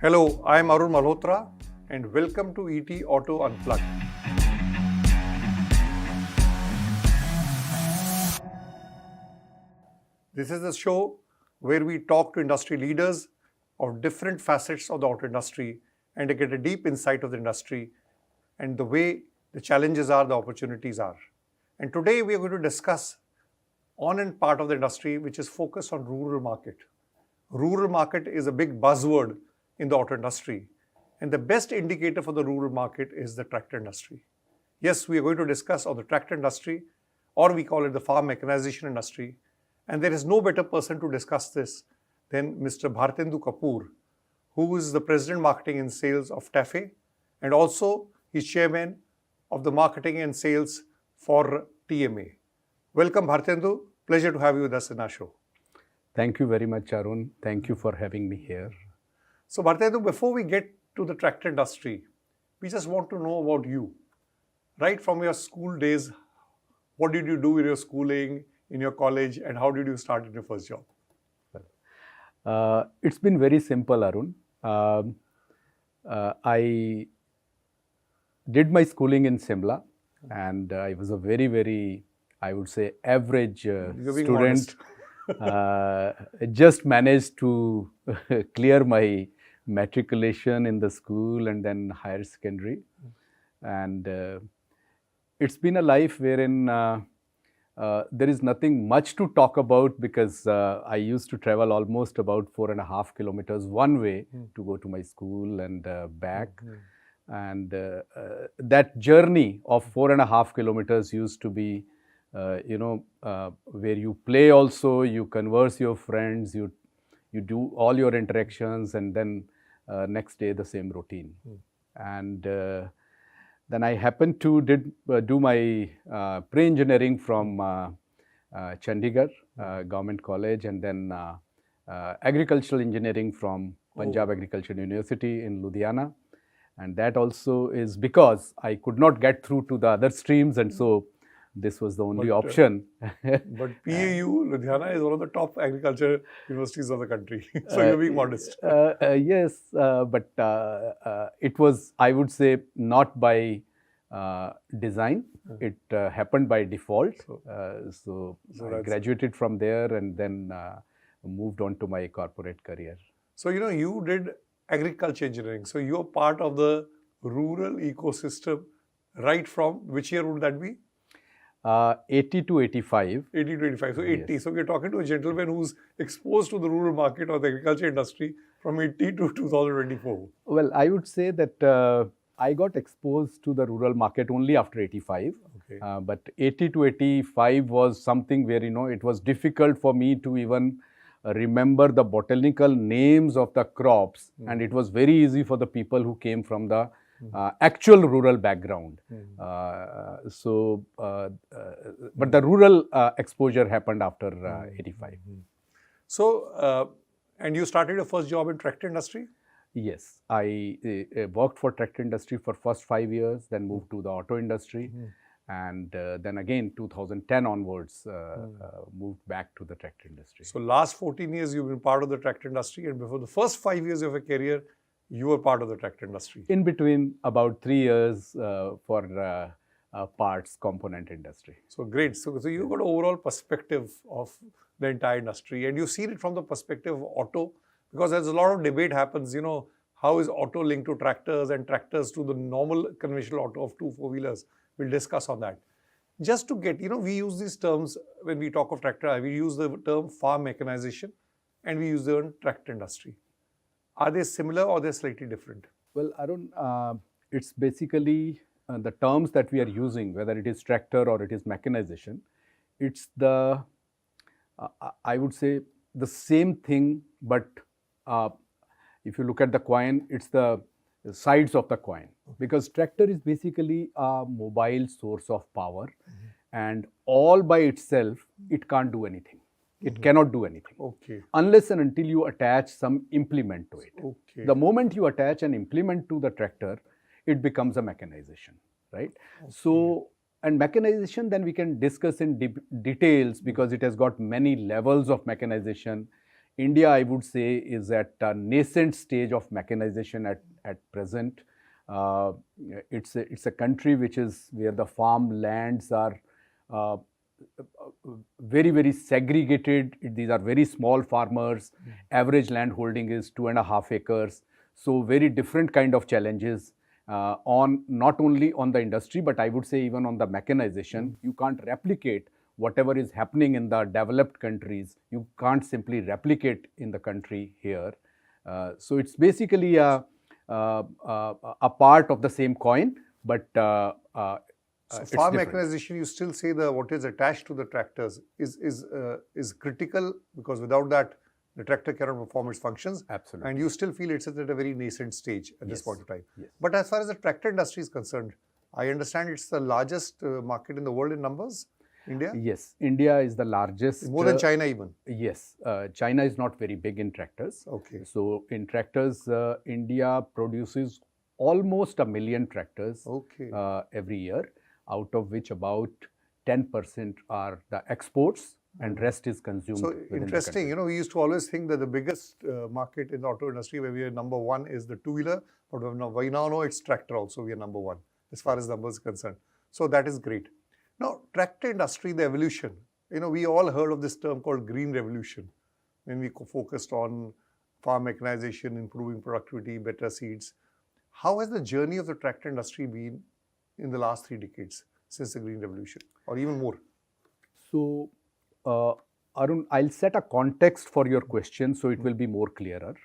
Hello, I am Arun Malhotra and welcome to ETAuto Unplugged. This is a show where we talk to industry leaders of different facets of the auto industry and to get a deep insight of the industry and the way the challenges are, the opportunities are. And today we are going to discuss on and part of the industry which is focused on rural market. Rural market is a big buzzword in the auto industry, and the best indicator for the rural market is the tractor industry. Yes, we are going to discuss on the tractor industry, or we call it the farm mechanization industry, and there is no better person to discuss this than Mr. Bharatendu Kapoor, who is the President Marketing and Sales of TAFE, and also he's Chairman of the Marketing and Sales for TMA. Welcome Bharatendu, pleasure to have you with us in our show. Thank you very much, Arun. Thank you for having me here. So Bharatendu, before we get to the tractor industry, we just want to know about you. Right from your school days, what did you do in your schooling, in your college, and how did you start in your first job? It's been very simple, Arun. I did my schooling in Simla, and I was a very, I would say, average student. Just managed to clear my matriculation in the school and then higher secondary. And it's been a life wherein there is nothing much to talk about because I used to travel almost about 4.5 kilometers one way to go to my school and back. And that journey of 4.5 kilometers used to be where you play also, you converse your friends, you do all your interactions, and then next day the same routine. And then I happened to do my pre-engineering from Chandigarh Government College, and then agricultural engineering from Punjab Agricultural University in Ludhiana. And that also is because I could not get through to the other streams, and so this was the only option. But PAU, Ludhiana, is one of the top agriculture universities of the country. So you're being modest. Yes, but it was, I would say, not by design. It happened by default. So I graduated from there and then moved on to my corporate career. So, you did agriculture engineering. So you're part of the rural ecosystem right from, which year would that be? 80 to 85. 80 to 85, so 80. Yes. So we're talking to a gentleman who's exposed to the rural market or the agriculture industry from 80 to 2024. Well, I would say that I got exposed to the rural market only after 85. Okay. But 80 to 85 was something where, it was difficult for me to even remember the botanical names of the crops. And it was very easy for the people who came from the actual rural background. But the rural exposure happened after 85. So, and you started your first job in tractor industry? Yes, I worked for tractor industry for first 5 years, then moved to the auto industry. And then again, 2010 onwards, moved back to the tractor industry. So last 14 years, you've been part of the tractor industry, and before the first 5 years of your career, you were part of the tractor industry. In between, about 3 years for parts component industry. So great. So you've got an overall perspective of the entire industry, and you've seen it from the perspective of auto, because there's a lot of debate happens, how is auto linked to tractors and tractors to the normal conventional auto of 2 4-wheelers. We'll discuss on that. Just to get, we use these terms when we talk of tractor, we use the term farm mechanization and we use the term tractor industry. Are they similar or they're slightly different? Well, Arun, it's basically the terms that we are using, whether it is tractor or it is mechanization, it's the, I would say, the same thing, but if you look at the coin, it's the sides of the coin. Because tractor is basically a mobile source of power, and all by itself, it can't do anything. It cannot do anything. Okay. Unless and until you attach some implement to it. Okay. The moment you attach an implement to the tractor, it becomes a mechanization, right? Okay. So, and mechanization, then we can discuss in details because it has got many levels of mechanization. India, I would say, is at a nascent stage of mechanization at present. Uh, it's a country which is where the farm lands are uh, very segregated. These are very small farmers. Average land holding is 2.5 acres. So very different kind of challenges on not only on the industry, but I would say even on the mechanization. You can't replicate whatever is happening in the developed countries. You can't simply replicate in the country here. So it's basically a part of the same coin, but So it's farm different. mechanization, you still say the what is attached to the tractors is critical, because without that the tractor cannot perform its functions. Absolutely. And you still feel it's at a very nascent stage at this Yes. point of time. Yes. But as far as the tractor industry is concerned, I understand it's the largest market in the world in numbers. India, Yes, India is the largest. more than China even. Yes, China is not very big in tractors. Okay. So in tractors, India produces almost 1 million tractors Okay. every year, out of which about 10% are the exports and rest is consumed. So within the interesting, country. you know, we used to always think that the biggest market in the auto industry where we are number one is the two-wheeler, but we now know it's tractor also, we are number one as far as numbers are concerned. So that is great. Now, tractor industry, the evolution, you know, we all heard of this term called green revolution when we focused on farm mechanization, improving productivity, better seeds. How has the journey of the tractor industry been in the last 3 decades since the green revolution, or even more? So, Arun, I'll set a context for your question so it will be more clearer.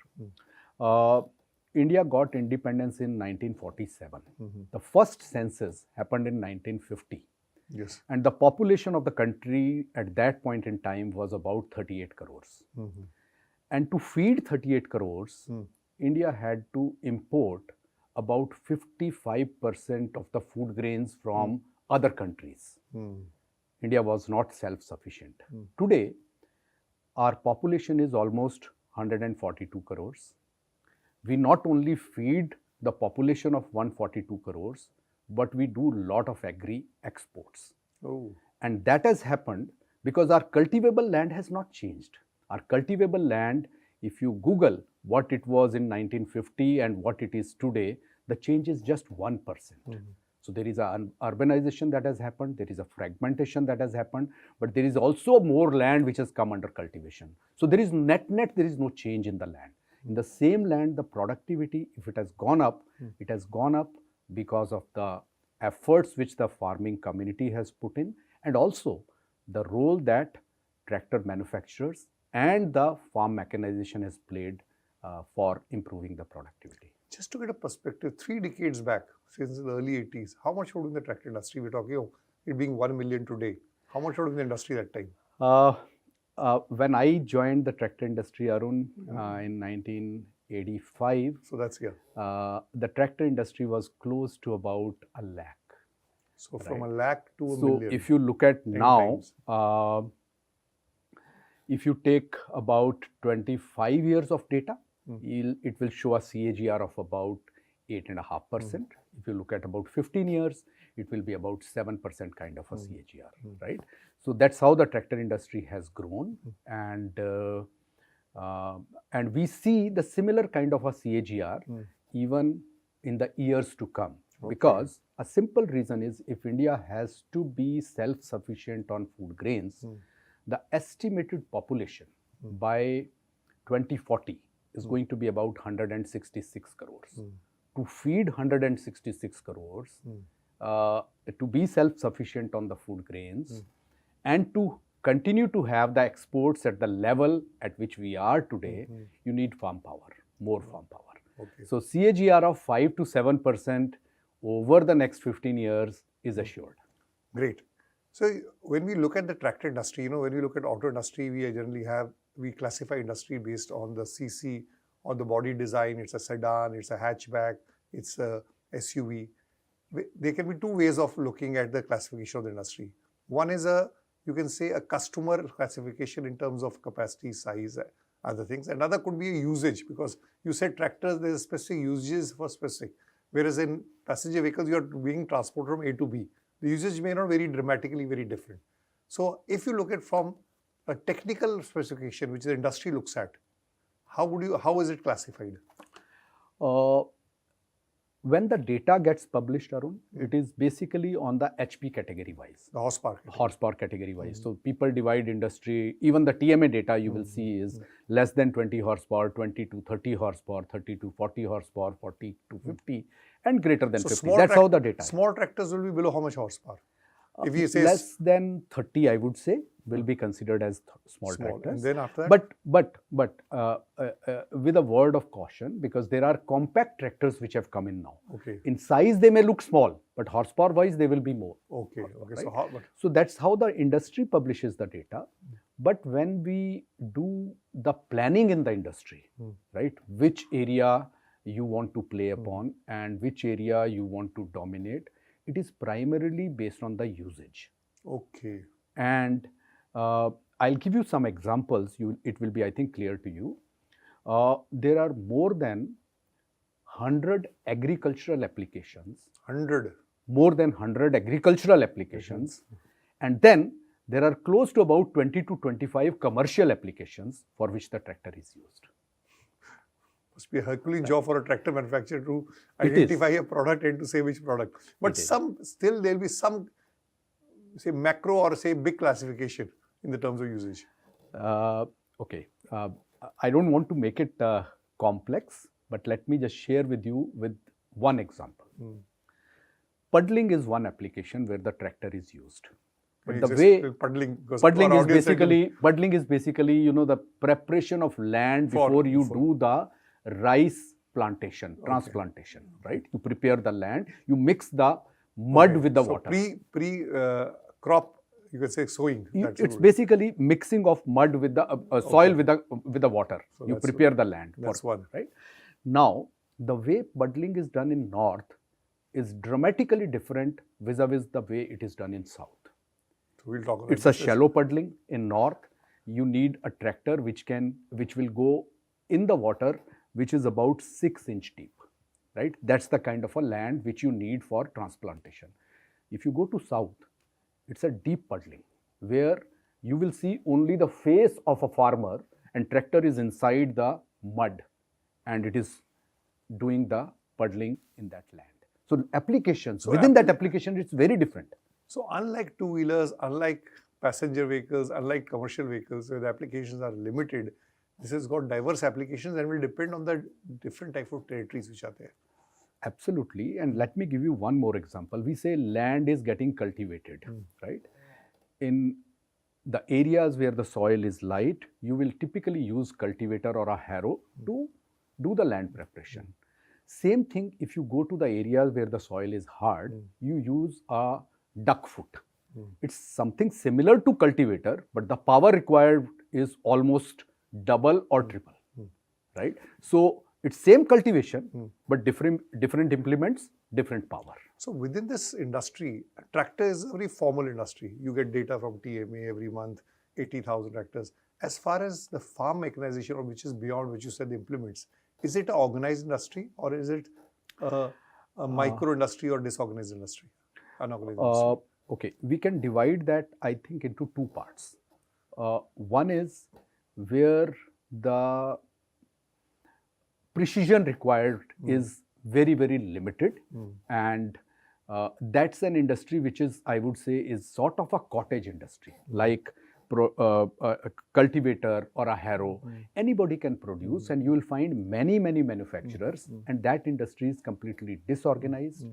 India got independence in 1947. The first census happened in 1950. Yes. And the population of the country at that point in time was about 38 crores. And to feed 38 crores, India had to import about 55% of the food grains from other countries. India was not self-sufficient. Today, our population is almost 142 crores. We not only feed the population of 142 crores, but we do a lot of agri exports. Oh. And that has happened because our cultivable land has not changed. Our cultivable land, if you Google what it was in 1950 and what it is today, the change is just 1%. So there is an urbanization that has happened, there is a fragmentation that has happened, but there is also more land which has come under cultivation. So there is net, there is no change in the land. In the same land, the productivity, if it has gone up, it has gone up because of the efforts which the farming community has put in, and also the role that tractor manufacturers and the farm mechanization has played for improving the productivity. Just to get a perspective, 3 decades back, since the early 80s, how much would be the tractor industry? We're talking of it being 1 million today. How much would be the industry that time? When I joined the tractor industry, Arun, in 1985, So that's here. The tractor industry was close to about 1 lakh. So from 1 lakh to a So million. if you look at now, times. if you take about 25 years of data, it will show a CAGR of about 8.5%. If you look at about 15 years, it will be about 7% kind of a CAGR, right? So that's how the tractor industry has grown, and we see the similar kind of a CAGR even in the years to come. Because a simple reason is, if India has to be self-sufficient on food grains, the estimated population by 2040 is going to be about 166 crores. To feed 166 crores, to be self-sufficient on the food grains, and to continue to have the exports at the level at which we are today, you need farm power, more farm power. Okay. So CAGR of 5 to 7% over the next 15 years is assured. Great. So when we look at the tractor industry, you know, when we look at auto industry, we classify industry based on the CC, on the body design. It's a sedan, it's a hatchback, it's a SUV. There can be 2 ways of looking at the classification of the industry. One is you can say a customer classification in terms of capacity, size, other things. Another could be a usage, because you said tractors, there's specific usages for specific. Whereas in passenger vehicles, you are being transported from A to B. The usage may not vary dramatically, very different. So if you look at from a technical specification, which the industry looks at, How is it classified? When the data gets published, Arun, it is basically on the HP category wise. The horsepower. Horsepower category wise. So people divide industry, even the TMA data you will see is less than 20 horsepower, 20 to 30 horsepower, 30 to 40 horsepower, 40 to 50, and greater than 50. That's how the data is. Small tractors will be below how much horsepower? If you say less than 30, I would say, will be considered as small tractors. And then after that? But with a word of caution, because there are compact tractors which have come in now. Okay. In size, they may look small, but horsepower wise, they will be more. Okay. Okay. Right? So that's how the industry publishes the data. But when we do the planning in the industry, right, which area you want to play upon and which area you want to dominate, it is primarily based on the usage. Okay. And I'll give you some examples. It will be, I think, clear to you. There are more than 100 agricultural applications. 100? More than 100 agricultural applications. And then there are close to about 20 to 25 commercial applications for which the tractor is used. Must be a Herculean job for a tractor manufacturer to identify a product and to say which product. But still there will be some, say, macro or say big classification in the terms of usage. Okay. I don't want to make it complex, but let me just share with you with one example. Puddling is one application where the tractor is used. But the way puddling is basically, you know, the preparation of land before you do the rice plantation, transplantation, right? You prepare the land, you mix the mud with the water. Crop, you can say sowing. It's basically mixing of mud with the soil with the water. So you prepare the land. That's one. Right? Now, the way puddling is done in north is dramatically different vis-a-vis the way it is done in south. So we'll talk about it's a shallow puddling. In north, you need a tractor which will go in the water, which is about 6-inch deep, right? That's the kind of a land which you need for transplantation. If you go to south, it's a deep puddling where you will see only the face of a farmer and tractor is inside the mud and it is doing the puddling in that land. So applications, within that application, it's very different. So unlike two-wheelers, unlike passenger vehicles, unlike commercial vehicles where the applications are limited, this has got diverse applications and will depend on the different type of territories which are there. Absolutely. And let me give you one more example. We say land is getting cultivated, right? In the areas where the soil is light, you will typically use cultivator or a harrow to do the land preparation. Same thing if you go to the areas where the soil is hard, you use a duck foot. It's something similar to cultivator, but the power required is almost double or triple, right? So it's same cultivation, but different implements, different power. So within this industry, tractor is a very formal industry. You get data from TMA every month, 80,000 tractors. As far as the farm mechanization, or which is beyond which you said the implements, is it an organized industry or is it a micro industry or disorganized industry? Unorganized industry? Okay, we can divide that, I think, into two parts. One is where the precision required is very, very limited, and that's an industry which is, I would say, is sort of a cottage industry, like a cultivator or a harrow. Anybody can produce, and you will find many, many manufacturers, and that industry is completely disorganized.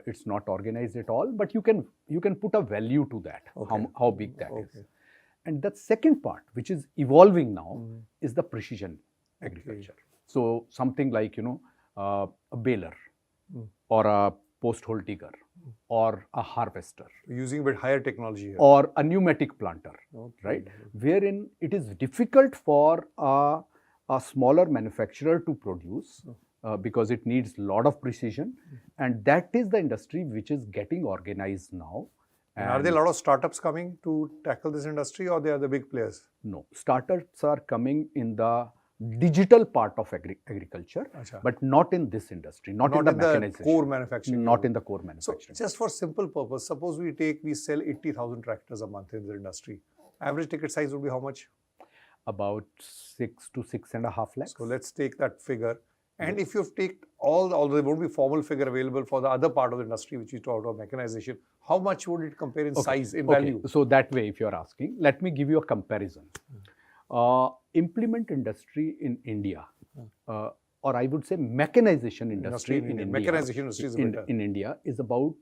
It's not organized at all, but you can put a value to that, how big that is. And the second part, which is evolving now, is the precision agriculture. So something like, you know, a baler or a post-hole digger or a harvester. Using a bit higher technology here. Or a pneumatic planter, right? Wherein it is difficult for a smaller manufacturer to produce because it needs a lot of precision. And that is the industry which is getting organized now. And are there a lot of startups coming to tackle this industry, or they are the big players? No, startups are coming in the digital part of agriculture, but not in this industry, not in the mechanization. Core manufacturing. Not in the core manufacturing. So just for simple purpose, suppose we sell 80,000 tractors a month in the industry. Average ticket size would be how much? about 6 to 6.5 lakhs. So let's take that figure. And if you've taken although there won't be formal figure available for the other part of the industry, which you talked about mechanization, how much would it compare in size, in value? So that way, if you're asking, let me give you a comparison. Implement industry in India, or I would say mechanization industry in India. Mechanization industry is in India is about,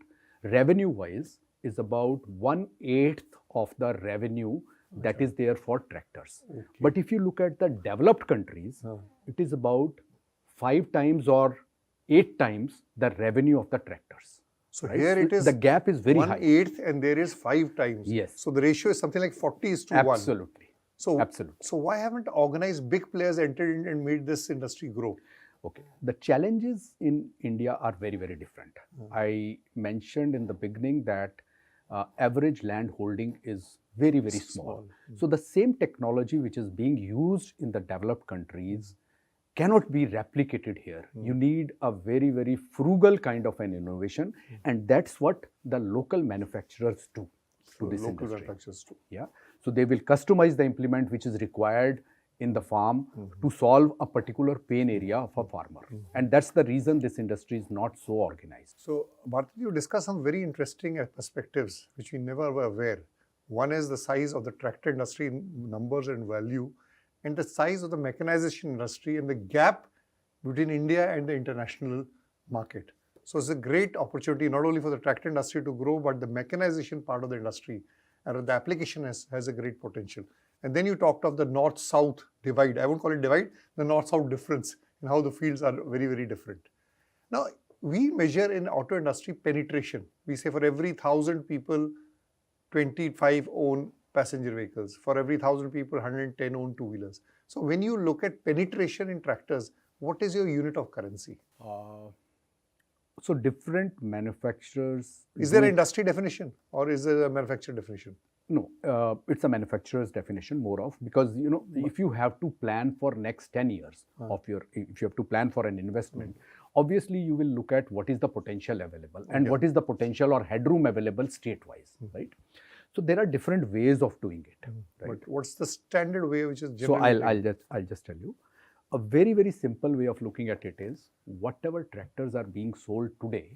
revenue-wise, is about 1/8 of the revenue that is there for tractors. But if you look at the developed countries, it is about 5 times or 8 times the revenue of the tractors. So here it is, the gap is very high. 1/8 and there is 5 times. Yes. So the ratio is something like 40:1. Absolutely. So why haven't organized big players entered in and made this industry grow? Okay. The challenges in India are very, very different. I mentioned in the beginning that average land holding is very, very small. So the same technology which is being used in the developed countries cannot be replicated here. You need a very, very frugal kind of an innovation, and that's what the local manufacturers do to this local industry. manufacturers too. Yeah. So they will customize the implement which is required in the farm to solve a particular pain area of a farmer. And that's the reason this industry is not so organized. So, Bharatendu, you discussed some very interesting perspectives which we never were aware. One is the size of the tractor industry in numbers and value, and the size of the mechanization industry and the gap between India and the international market. So it's a great opportunity not only for the tractor industry to grow, but the mechanization part of the industry and the application has a great potential. And then you talked of the north-south divide. I won't call it divide, the north-south difference and how the fields are very, very different. Now, we measure in auto industry penetration. We say for every 1,000 people, 25 own passenger vehicles. For every 1,000 people, 110 own two-wheelers. So when you look at penetration in tractors, what is your unit of currency? So different manufacturers. Is there an industry definition or is there a manufacturer definition? No, it's a manufacturer's definition more of, because if you have to plan for next 10 years of your, if you have to plan for an investment, obviously you will look at what is the potential available and what is the potential or headroom available state-wise, right? So there are different ways of doing it. Right? But what's the standard way which is generally? So I'll just tell you. A very, very simple way of looking at it is, whatever tractors are being sold today,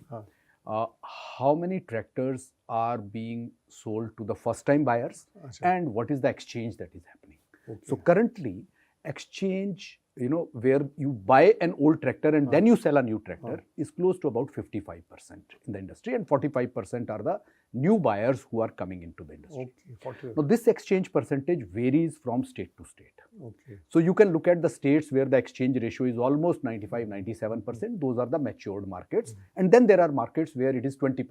how many tractors are being sold to the first-time buyers, and what is the exchange that is happening. So currently, exchange, where you buy an old tractor and then you sell a new tractor is close to about 55% in the industry, and 45% are the new buyers who are coming into the industry. Now, this exchange percentage varies from state to state. So you can look at the states where the exchange ratio is almost 95, 97%. Those are the matured markets. And then there are markets where it is 20%.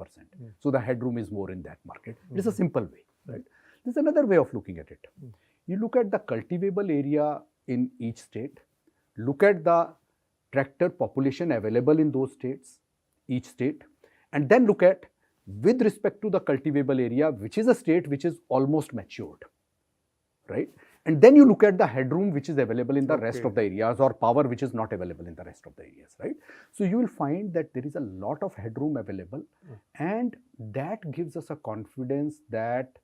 So the headroom is more in that market. It is a simple way, right? There's another way of looking at it. You look at the cultivable area in each state, look at the tractor population available in those states, each state, and then look at, with respect to the cultivable area, which is a state which is almost matured, right? And then you look at the headroom which is available in the rest of the areas, or power which is not available in the rest of the areas, right? So you will find that there is a lot of headroom available, and that gives us a confidence that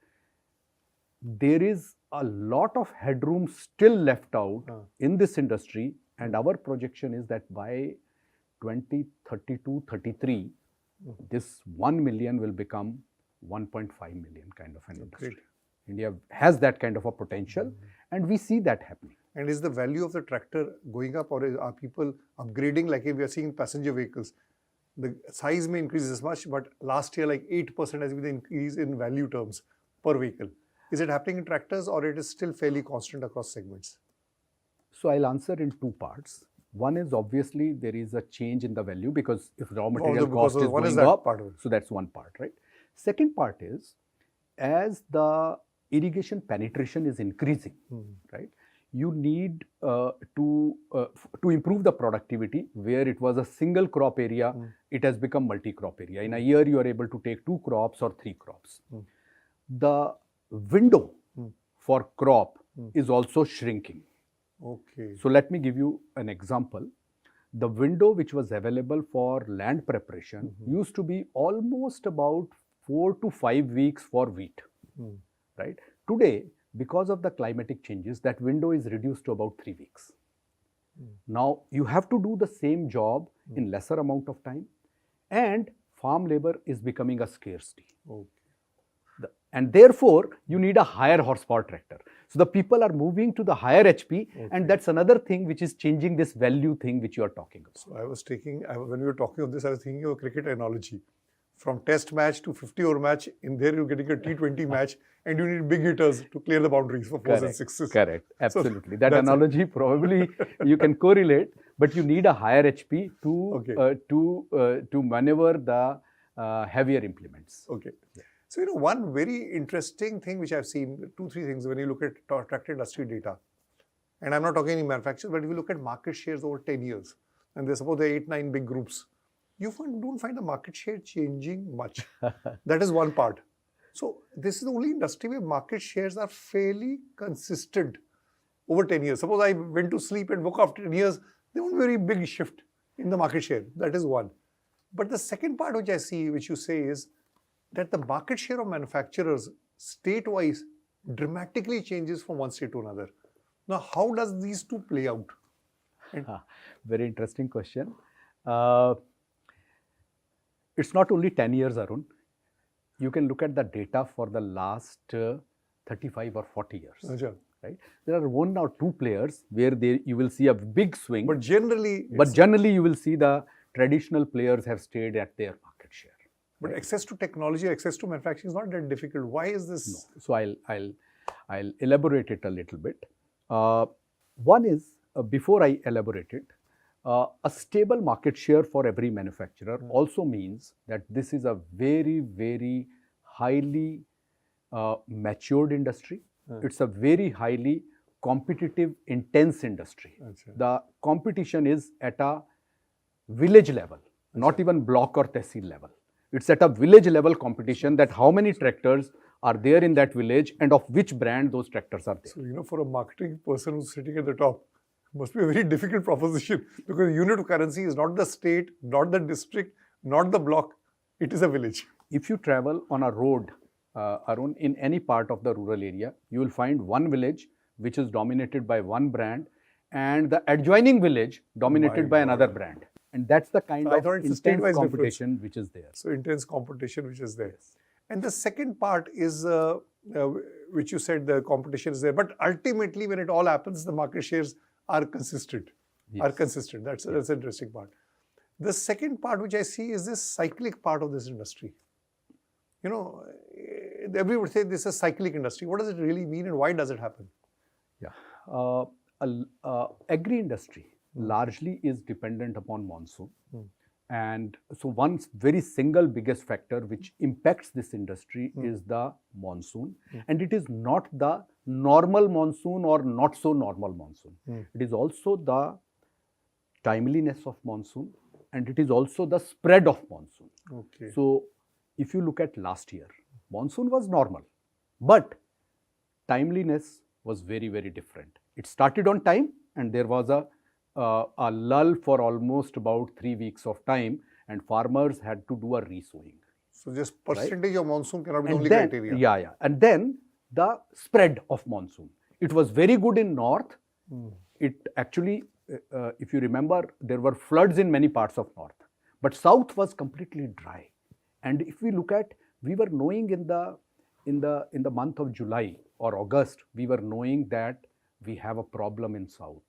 there is a lot of headroom still left out in this industry, and our projection is that by 2032-33, this 1 million will become 1.5 million kind of an industry. India has that kind of a potential, and we see that happening. And is the value of the tractor going up, or are people upgrading? Like if we are seeing passenger vehicles, the size may increase as much, but last year like 8% has been the increase in value terms per vehicle. Is it happening in tractors, or it is still fairly constant across segments? So I'll answer in two parts. One is, obviously there is a change in the value, because if raw material cost is going up, so that's one part, right? Second part is, as the irrigation penetration is increasing, right? You need to improve the productivity. Where it was a single crop area, it has become multi-crop area. In a year, you are able to take 2 crops or 3 crops. The window for crop is also shrinking. So let me give you an example. The window which was available for land preparation used to be almost about 4 to 5 weeks for wheat, right? Today, because of the climatic changes, that window is reduced to about 3 weeks. Now, you have to do the same job in lesser amount of time, and farm labor is becoming a scarcity. Okay. And therefore, you need a higher horsepower tractor. So, the people are moving to the higher HP, and that's another thing which is changing this value thing which you are talking about. So, when we were talking of this, I was thinking of a cricket analogy. From test match to 50-over match, in there you're getting a T20 match, and you need big hitters to clear the boundaries for 4s and 6s. Correct, absolutely. So, that analogy probably you can correlate, but you need a higher HP to maneuver the heavier implements. Okay. Yeah. So, one very interesting thing which I've seen, 2-3 things when you look at tractor industry data, and I'm not talking any manufacturers, but if you look at market shares over 10 years, and there's suppose there are 8-9 big groups, you don't find the market share changing much. That is one part. So, this is the only industry where market shares are fairly consistent over 10 years. Suppose I went to sleep and woke up after 10 years, there won't be a very big shift in the market share. That is one. But the second part which I see, which you say is that the market share of manufacturers state-wise dramatically changes from one state to another. Now, how does these two play out? Very interesting question. It's not only 10 years, Arun. You can look at the data for the last 35 or 40 years. Right? There are 1 or 2 players where you will see a big swing. But generally, you will see the traditional players have stayed at their market share. But access to technology, access to manufacturing is not that difficult. Why is this? No. So I'll elaborate it a little bit. One is, before I elaborate it, a stable market share for every manufacturer also means that this is a very, very highly matured industry. It's a very highly competitive, intense industry. The competition is at a village level, not even block or tehsil level. It's at a village level competition, that how many tractors are there in that village and of which brand those tractors are there. So, for a marketing person who's sitting at the top, must be a very difficult proposition, because the unit of currency is not the state, not the district, not the block, it is a village. If you travel on a road, Arun, in any part of the rural area, you will find one village which is dominated by one brand and the adjoining village dominated by another brand. And that's the kind of intense competition which is there. So, intense competition which is there. And the second part is, which you said the competition is there, but ultimately when it all happens, the market shares are consistent. That's an interesting part. The second part which I see is this cyclic part of this industry. Everybody would say this is a cyclic industry. What does it really mean and why does it happen? Yeah. Agri industry largely is dependent upon monsoon. And so one very single biggest factor which impacts this industry is the monsoon. And it is not the normal monsoon or not so normal monsoon. It is also the timeliness of monsoon, and it is also the spread of monsoon. Okay. So if you look at last year, monsoon was normal, but timeliness was very, very different. It started on time and there was a lull for almost about 3 weeks of time, and farmers had to do a resowing. So just percentage of monsoon cannot be the only then, criteria. Yeah. And then the spread of monsoon. It was very good in north. It actually, if you remember, there were floods in many parts of north, but south was completely dry. And if we look at, we were knowing in the month of July or August, we were knowing that we have a problem in south.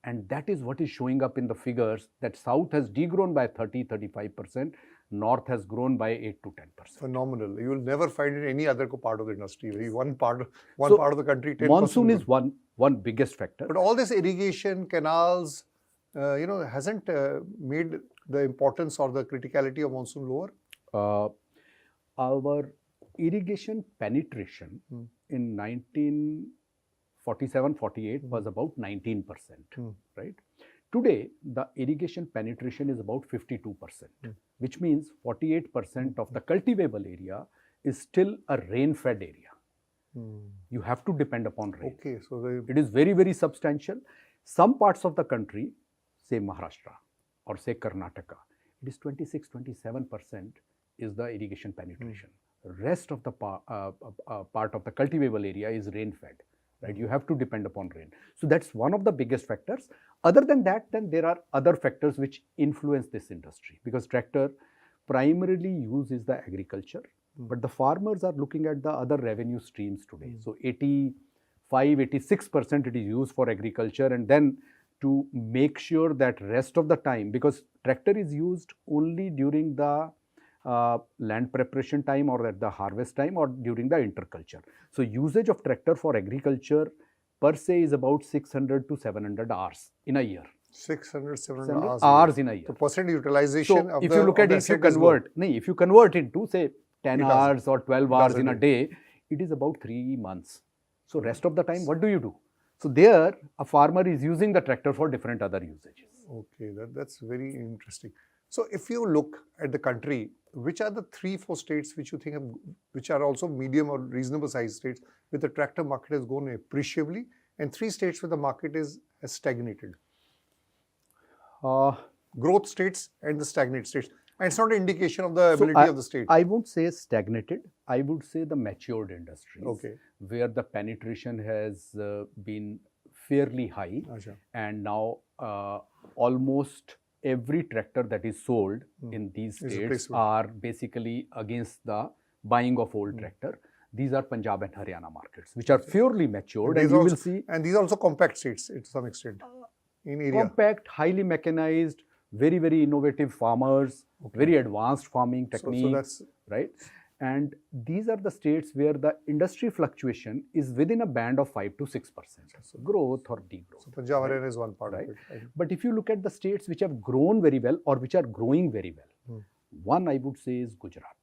And that is what is showing up in the figures, that south has degrown by 30-35%, north has grown by 8 to 10%. Phenomenal. You will never find it in any other part of the industry. One part of the country, 10%. Monsoon is one biggest factor. But all this irrigation, canals, hasn't made the importance or the criticality of monsoon lower? Our irrigation penetration in 1947-48 was about 19%, right? Today, the irrigation penetration is about 52%, which means 48% of the cultivable area is still a rain-fed area. You have to depend upon rain. Okay, so it is very, very substantial. Some parts of the country, say Maharashtra or say Karnataka, it is 26-27% is the irrigation penetration. rest of the part of the cultivable area is rain fed, right? You have to depend upon rain. So that's one of the biggest factors. Other than that, then there are other factors which influence this industry, because tractor primarily use is the agriculture, but the farmers are looking at the other revenue streams today. So 86% it is used for agriculture, and then to make sure that rest of the time, because tractor is used only during the land preparation time or at the harvest time or during the interculture. So usage of tractor for agriculture per se is about 600 to 700 hours in a year. 600, 700 700 hours in a year. So percent utilization So of if the you look of at the if you asset is low. convert, no, if you convert into say 10 It doesn't. hours or 12 It hours doesn't in a do. day, it is about 3 months. So rest of the time, what do you do? So there, a farmer is using the tractor for different other usages. Okay, that's very interesting. So if you look at the country, which are the 3-4 states which you think have, which are also medium or reasonable sized states, where the tractor market has grown appreciably, and 3 states where the market has stagnated? Growth states and the stagnant states. And it's not an indication of the ability of the state. I won't say stagnated. I would say the matured industries, Okay. where the penetration has been fairly high, and now almost every tractor that is sold in these states are basically against the buying of old tractor. These are Punjab and Haryana markets, which are fairly matured, and you will see. And these are also compact states to some extent in area. Compact, highly mechanized, very, very innovative farmers, very advanced farming techniques, so that's right? And these are the states where the industry fluctuation is within a band of 5 to 6%, so growth or degrowth. So Punjab Haryana is one part of it. But if you look at the states which have grown very well or which are growing very well, one I would say is Gujarat.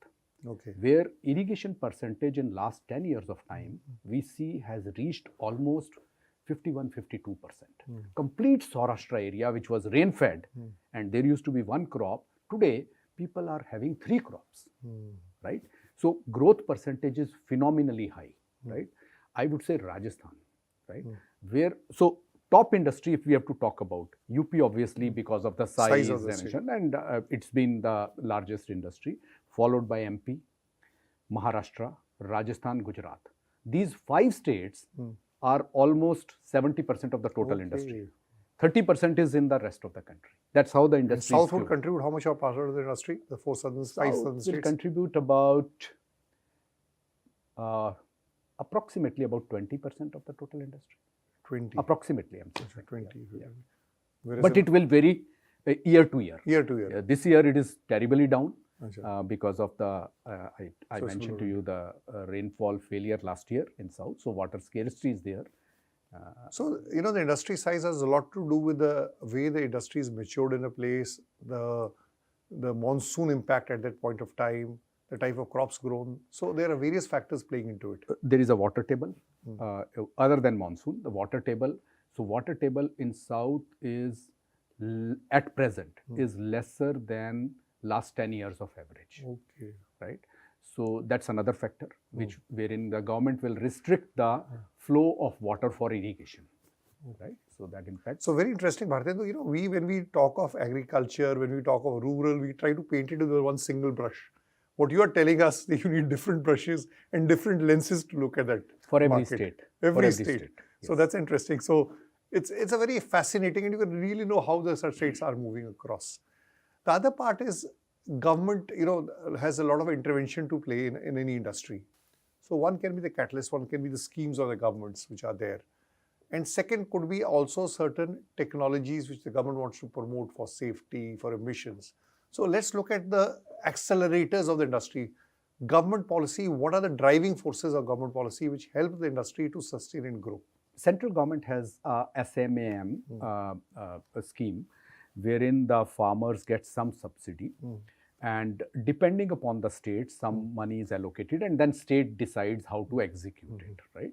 Where irrigation percentage in last 10 years of time, we see has reached almost 51-52%. Complete Saurashtra area, which was rain fed, and there used to be one crop, today people are having 3 crops, right? So growth percentage is phenomenally high, right? I would say Rajasthan, right? Where, so top industry, if we have to talk about, UP obviously because of the size of the dimension, and it's been the largest industry, followed by MP, Maharashtra, Rajasthan, Gujarat. These 5 states are almost 70% of the total industry. 30% is in the rest of the country. That's how the industry. South would contribute how much of part of the industry? The 4 southern states. Will contribute about approximately about 20% of the total industry. 20. Approximately, I'm saying. 20. Yeah. But it will vary year to year. Year to year. This year it is terribly down. Because of the, I mentioned to you the rainfall failure last year in South, so water scarcity is there. So, you know, the industry size has a lot to do with the way the industry is matured in a place, the monsoon impact at that point of time, the type of crops grown. So, there are various factors playing into it. There is a water table, other than monsoon, the water table. So, water table in South is, at present, is lesser than last 10 years of average, right? So that's another factor, which wherein the government will restrict the flow of water for irrigation, right? So that impacts. So very interesting, Bharatendu. You know, when we talk of agriculture, when we talk of rural, we try to paint it with one single brush. What you are telling us, that you need different brushes and different lenses to look at that for every market. state. Every state. Yes. So that's interesting. So it's a very fascinating, and you can really know how the states are moving across. The other part is government, you know, has a lot of intervention to play in any industry. So one can be the catalyst, one can be the schemes of the governments which are there. And second could be also certain technologies which the government wants to promote for safety, for emissions. So let's look at the accelerators of the industry. Government policy, what are the driving forces of government policy which help the industry to sustain and grow? Central government has a SMAM a scheme wherein the farmers get some subsidy, and depending upon the state, some money is allocated, and then state decides how to execute it, right?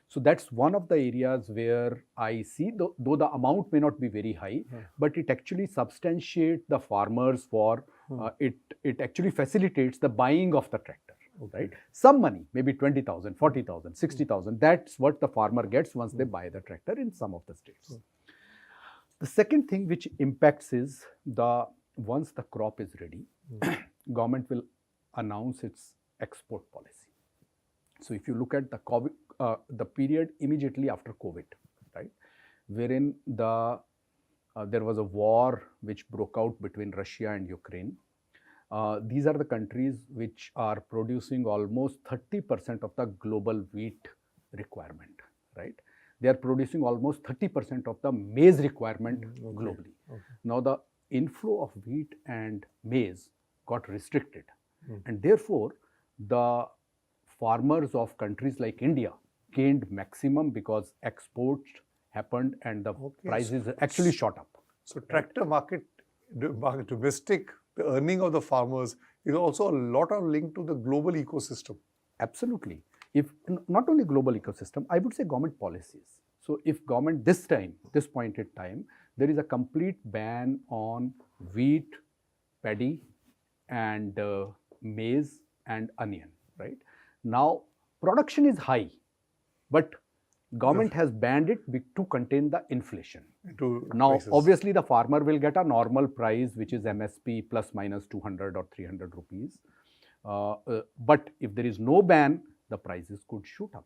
So that's one of the areas where I see, though the amount may not be very high, but it actually substantiates the farmers for, it actually facilitates the buying of the tractor, right? Some money, maybe 20,000, 40,000, 60,000, that's what the farmer gets once they buy the tractor in some of the states. The second thing which impacts is once the crop is ready, government will announce its export policy. So if you look at the COVID, the period immediately after COVID, right, wherein there was a war which broke out between Russia and Ukraine. These are the countries which are producing almost 30% of the global wheat requirement, right? They are producing almost 30% of the maize requirement globally. Now the inflow of wheat and maize got restricted, and therefore the farmers of countries like India gained maximum because exports happened and the prices actually shot up. So tractor market, domestic, the earning of the farmers is also a lot of link to the global ecosystem. Absolutely. If not only global ecosystem, I would say government policies. So if government this point in time, there is a complete ban on wheat, paddy, and maize and onion, right? Now production is high, but government has banned it to contain the inflation. Now, prices. Obviously, the farmer will get a normal price, which is MSP plus minus 200 or 300 rupees. But if there is no ban, the prices could shoot up,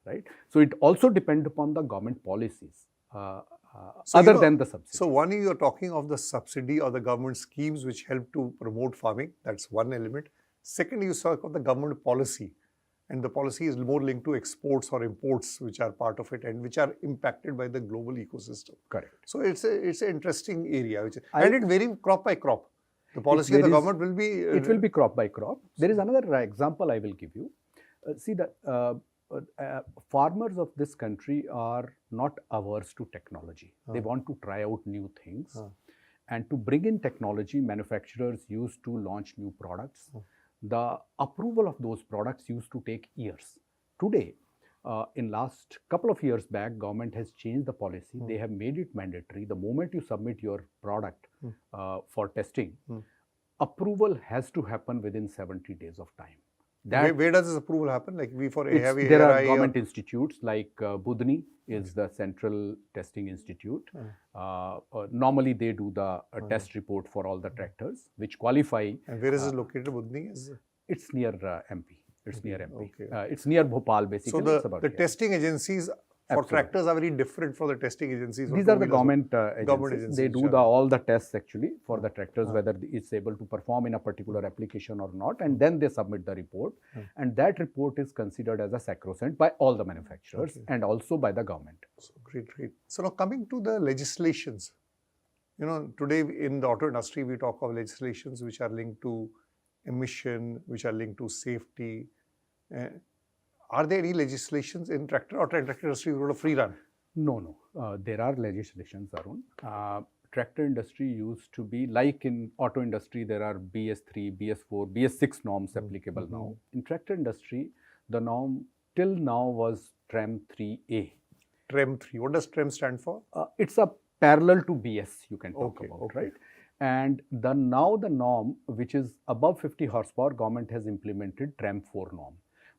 right? So it also depends upon the government policies, other than the subsidy. So one, you are talking of the subsidy or the government schemes which help to promote farming. That's one element. Second, you talk of the government policy. And the policy is more linked to exports or imports, which are part of it and which are impacted by the global ecosystem. Correct. So it's an interesting area, and it varies crop by crop. The policy of the government will be... it will be crop by crop. There is another example I will give you. See, the farmers of this country are not averse to technology. They want to try out new things. And to bring in technology, manufacturers used to launch new products. The approval of those products used to take years. Today, in last couple of years back, government has changed the policy. They have made it mandatory. The moment you submit your product for testing, approval has to happen within 70 days of time. Where does this approval happen? Like there are government institutes like Budni is the central testing institute. Normally they do the test report for all the tractors which qualify. And where is it located, Budni? It's near MP. It's near MP. It's near Bhopal basically. So the testing agencies for tractors are very different from the testing agencies. These are the government agencies. They do all the tests actually for the tractors, whether it's able to perform in a particular application or not, and then they submit the report. And that report is considered as a sacrosanct by all the manufacturers and also by the government. So great. So now coming to the legislations, today in the auto industry, we talk of legislations which are linked to emission, which are linked to safety. Are there any legislations in tractor or tractor industry who are a free run? No. There are legislations, Arun. Tractor industry used to be, like in auto industry, there are BS3, BS4, BS6 norms applicable now. In tractor industry, the norm till now was TREM 3A. TREM 3. What does TREM stand for? It's a parallel to BS, you can talk about, right? And now the norm, which is above 50 horsepower, government has implemented TREM 4 norm.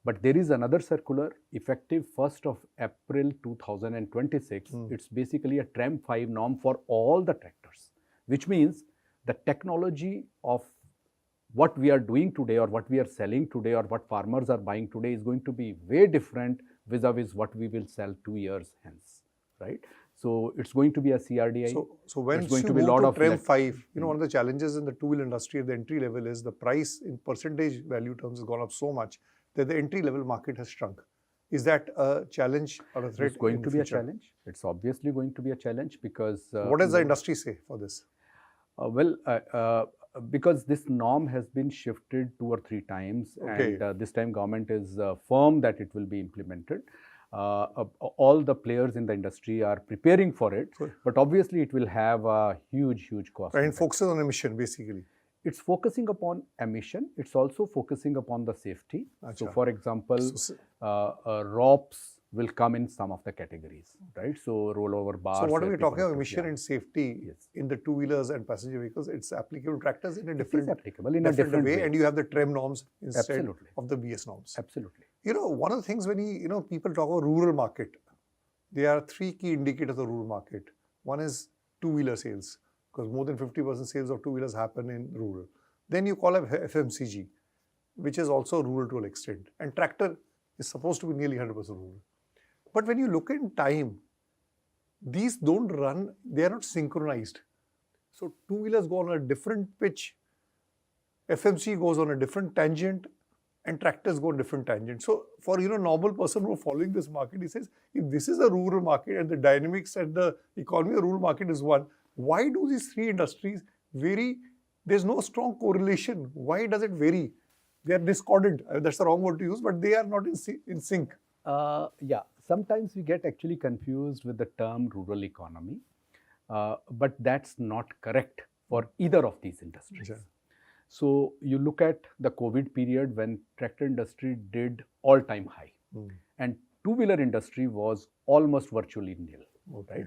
But there is another circular effective 1st of April 2026. It's basically a TREM 5 norm for all the tractors, which means the technology of what we are doing today or what we are selling today or what farmers are buying today is going to be way different vis-a-vis what we will sell 2 years hence, right? So it's going to be a CRDI. So when it's going to be a lot of TREM 5, one of the challenges in the two-wheel industry at the entry level is the price in percentage value terms has gone up so much that the entry-level market has shrunk. Is that a challenge or a threat? It's going to be a challenge. It's obviously going to be a challenge because... what does the industry say for this? Because this norm has been shifted 2 or 3 times and this time government is firm that it will be implemented. All the players in the industry are preparing for it, but obviously it will have a huge cost. And focuses on emission basically. It's focusing upon emission. It's also focusing upon the safety. So, for example, ROPS will come in some of the categories, right? So, rollover bars. So, what are we talking about emission and safety in the two-wheelers and passenger vehicles? It's applicable to tractors in a different, different way. And you have the TREM norms instead of the BS norms. Absolutely. One of the things when people talk about rural market, there are 3 key indicators of the rural market. One is two-wheeler sales, because more than 50% sales of two-wheelers happen in rural. Then you call up FMCG. which is also rural to an extent. And tractor is supposed to be nearly 100% rural. But when you look in time, these don't run, they are not synchronized. So two-wheelers go on a different pitch, FMC goes on a different tangent, and tractors go on different tangents. So for normal person who are following this market, he says, if this is a rural market and the dynamics and the economy of rural market is one, why do these three industries vary? There's no strong correlation. Why does it vary? They are discordant. That's the wrong word to use, but they are not in sync. Yeah, sometimes we get actually confused with the term rural economy, but that's not correct for either of these industries. Sure. So you look at the COVID period when tractor industry did all-time high, and two-wheeler industry was almost virtually nil. Okay. Right?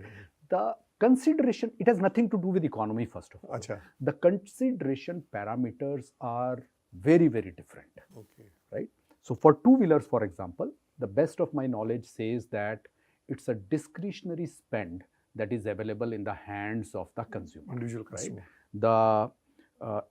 The consideration, it has nothing to do with economy first of all. Achha. The consideration parameters are very, very different. Okay. Right? So for two-wheelers, for example, the best of my knowledge says that it's a discretionary spend that is available in the hands of the consumer. Individual customer. Right? The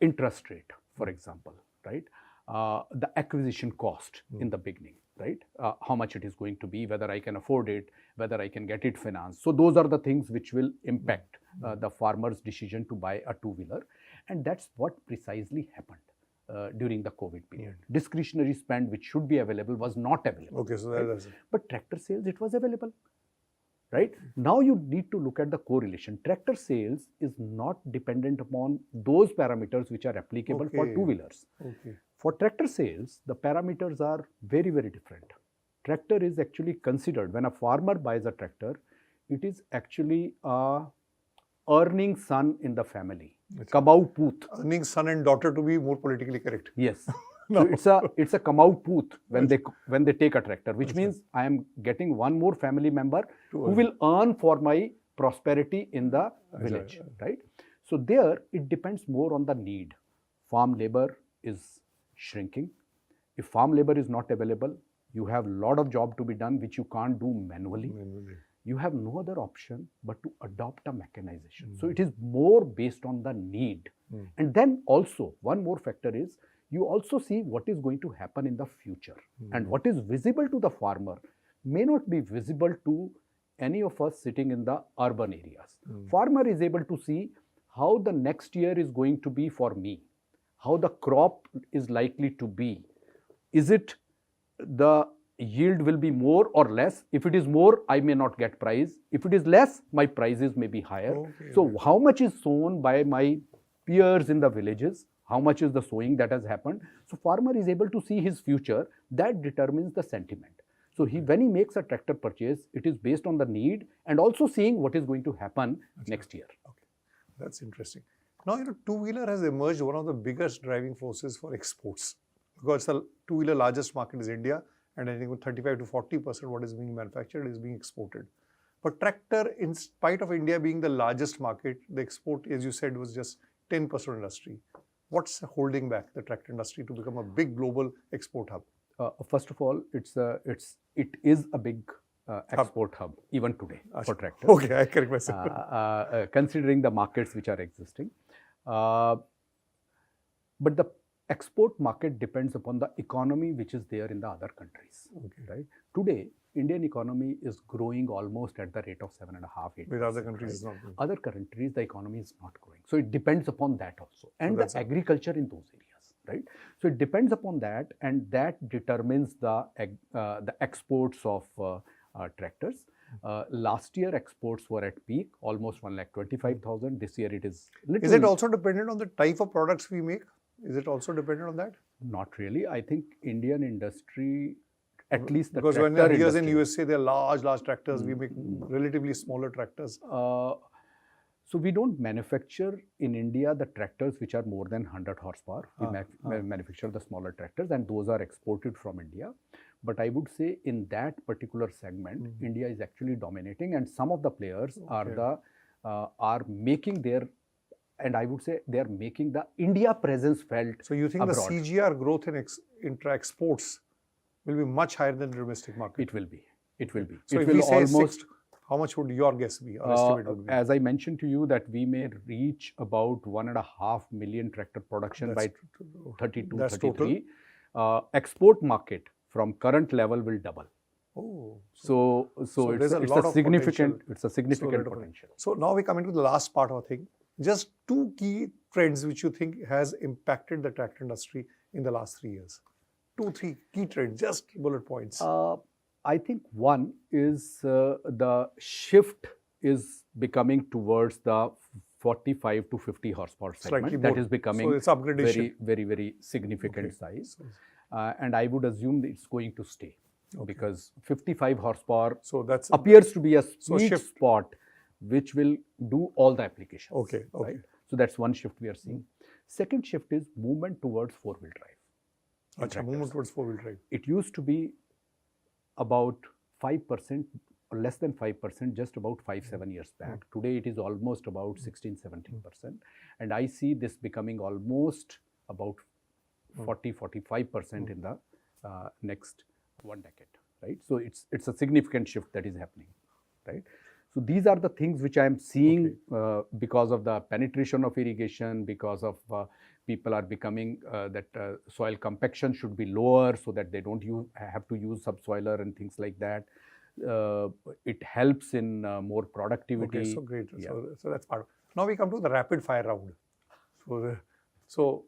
interest rate, for example, right? The acquisition cost in the beginning, right? How much it is going to be, whether I can afford it, whether I can get it financed. So those are the things which will impact the farmer's decision to buy a two-wheeler. And that's what precisely happened during the COVID period. Discretionary spend which should be available was not available. Okay, so right? that's it. But tractor sales, it was available. Right? Now you need to look at the correlation. Tractor sales is not dependent upon those parameters which are applicable for two-wheelers. Okay. For tractor sales, the parameters are very, very different. Tractor is actually considered, when a farmer buys a tractor, it is actually a earning son in the family. Kamau Pooth. Earning son and daughter, to be more politically correct. Yes. No. So it's a Kamau Pooth when they take a tractor, which means I am getting one more family member who will earn for my prosperity in the village, right? So there it depends more on the need. Farm labor is shrinking. If farm labor is not available, you have a lot of job to be done which you can't do manually. You have no other option but to adopt a mechanization. So it is more based on the need. And then also one more factor is you also see what is going to happen in the future. And what is visible to the farmer may not be visible to any of us sitting in the urban areas. Farmer is able to see how the next year is going to be for me, how the crop is likely to be. Is it the yield will be more or less? If it is more, I may not get price. If it is less, my prices may be higher. So how much is sown by my peers in the villages? How much is the sowing that has happened? So farmer is able to see his future. That determines the sentiment. So when he makes a tractor purchase, it is based on the need and also seeing what is going to happen next year. Okay, that's interesting. Now, two-wheeler has emerged one of the biggest driving forces for exports, because the two-wheeler largest market is India, and I think 35 to 40% what is being manufactured is being exported. But tractor, in spite of India being the largest market, the export, as you said, was just 10% industry. What's holding back the tractor industry to become a big global export hub? First of all, it is a big export hub even today for tractors. Okay, I correct myself. Considering the markets which are existing. But the export market depends upon the economy which is there in the other countries. Okay. Right? Today, Indian economy is growing almost at the rate of 7.5%, 8%. With other countries, it's not growing. Other countries, the economy is not growing. So it depends upon that also. And the agriculture in those areas, right? So it depends upon that, and that determines the exports of tractors. Last year, exports were at peak, almost 1,25,000. This year, it is little. Is it also dependent on the type of products we make? Is it also dependent on that? Not really. I think Indian industry, at least the because tractor when here industry, in USA, they're large tractors. We make relatively smaller tractors. So we don't manufacture in India the tractors which are more than 100 horsepower. We manufacture the smaller tractors, and those are exported from India. But I would say in that particular segment, India is actually dominating, and some of the players are making their, and I would say they are making the India presence felt. So you think abroad. The CAGR growth in exports will be much higher than the domestic market? It will be. It will be. So it if will we say almost. How much would your guess be, or estimate would be? As I mentioned to you that we may reach about 1.5 million tractor production by 32, that's 33. export market from current level will double. Oh, So there's it's lot a of significant potential. it's a significant lot of potential. So now we come into the last part of the thing. Just two key trends which you think has impacted the tractor industry in the last 3 years. 2-3 key trends, just bullet points. I think one is the shift is becoming towards the 45 to 50 horsepower Slightly segment. That more. is becoming So it's upgradation. very significant Okay. size. So- And I would assume that it's going to stay because 55 horsepower So that's appears to be a So sweet shift. spot which will do all the applications. Okay. Right? So that's one shift we are seeing. Second shift is movement towards four-wheel drive. Achha, movement towards four-wheel drive. It used to be about 5% or less than 5% just about 5-7 years back. Today it is almost about 16-17%. And I see this becoming almost about 40-45% in the next 1 decade, right? So it's a significant shift that is happening, right? So these are the things which I am seeing because of the penetration of irrigation, because of people are becoming that soil compaction should be lower so that they don't have to use subsoiler and things like that. It helps in more productivity. Okay, so great. Yeah. So that's part. Now we come to the rapid fire round. So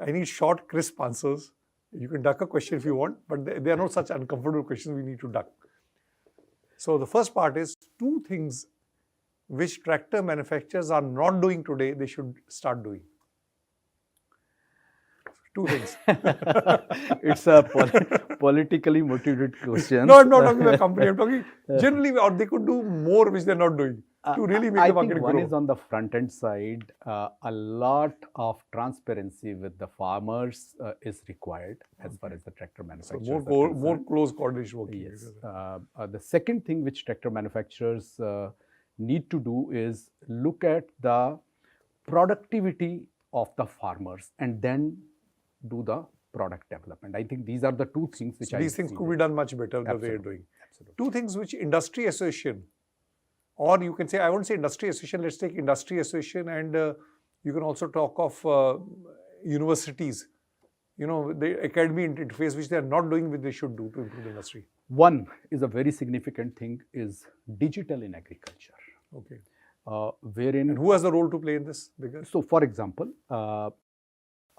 I need short, crisp answers. You can duck a question if you want, but they are not such uncomfortable questions we need to duck. So the first part is two things which tractor manufacturers are not doing today, they should start doing. Two things. It's a politically motivated question. No, I'm not talking about company. I'm talking generally, or they could do more which they're not doing to really make the market I think one grow. is on the front end side. A lot of transparency with the farmers is required as far as the tractor manufacturers are concerned. More close coordination working. Yes. The second thing which tractor manufacturers need to do is look at the productivity of the farmers and then do the product development. I think these are the two things which These things could be done much better than they are doing. Absolutely. Two things which industry association, or you can say, I won't say industry association, let's take industry association, and you can also talk of universities, you know, the academy interface, which they are not doing, which they should do to improve the industry. One is a very significant thing is digital in agriculture. Okay. Wherein And who has the role to play in this? Because so, for example,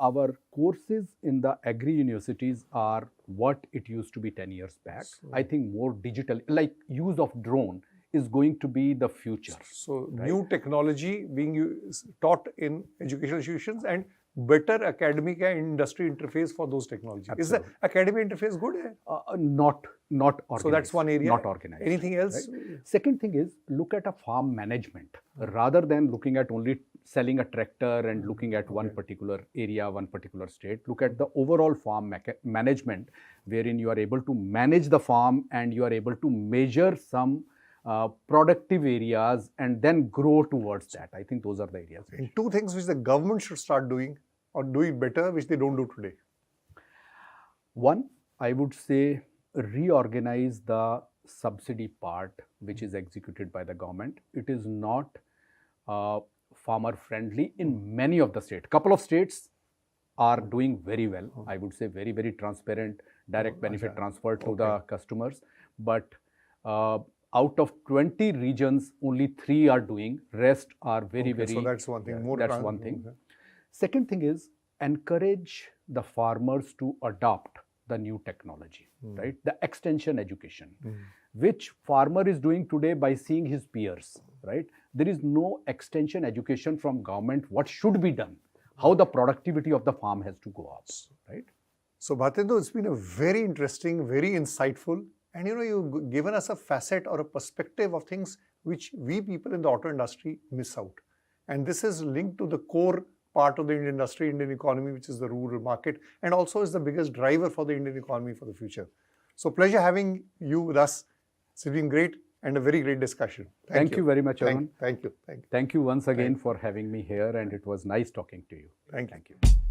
our courses in the agri universities are what it used to be 10 years back. I think more digital, like use of drone is going to be the future. So new technology being taught in educational institutions and better academic and industry interface for those technologies. Absolutely. Is the academic interface good? Not organized. So that's one area. Not organized. Anything else? Right? Second thing is look at a farm management rather than looking at only selling a tractor and looking at one particular area, one particular state. Look at the overall farm management, wherein you are able to manage the farm and you are able to measure some productive areas and then grow towards that. I think those are the areas. And two things which the government should start doing or doing better, which they don't do today. One, I would say reorganize the subsidy part which is executed by the government. It is not farmer friendly in many of the states. Couple of states are doing very well. I would say very transparent, direct benefit transfer to the customers. But out of 20 regions, only 3 are doing. Rest are very. So that's one thing. Yeah, that's one thing. Second thing is encourage the farmers to adopt the new technology, right? The extension education, which farmer is doing today by seeing his peers, right? There is no extension education from government what should be done, how the productivity of the farm has to go up, right? So Bharatendu, it's been a very interesting, very insightful, and you know, you've given us a facet or a perspective of things which we people in the auto industry miss out. And this is linked to the core part of the Indian industry, Indian economy, which is the rural market, and also is the biggest driver for the Indian economy for the future. So pleasure having you with us. It's been great and a very great discussion. Thank you very much, Arun. Thank you. Thank you once again for having me here, and it was nice talking to you. Thank you.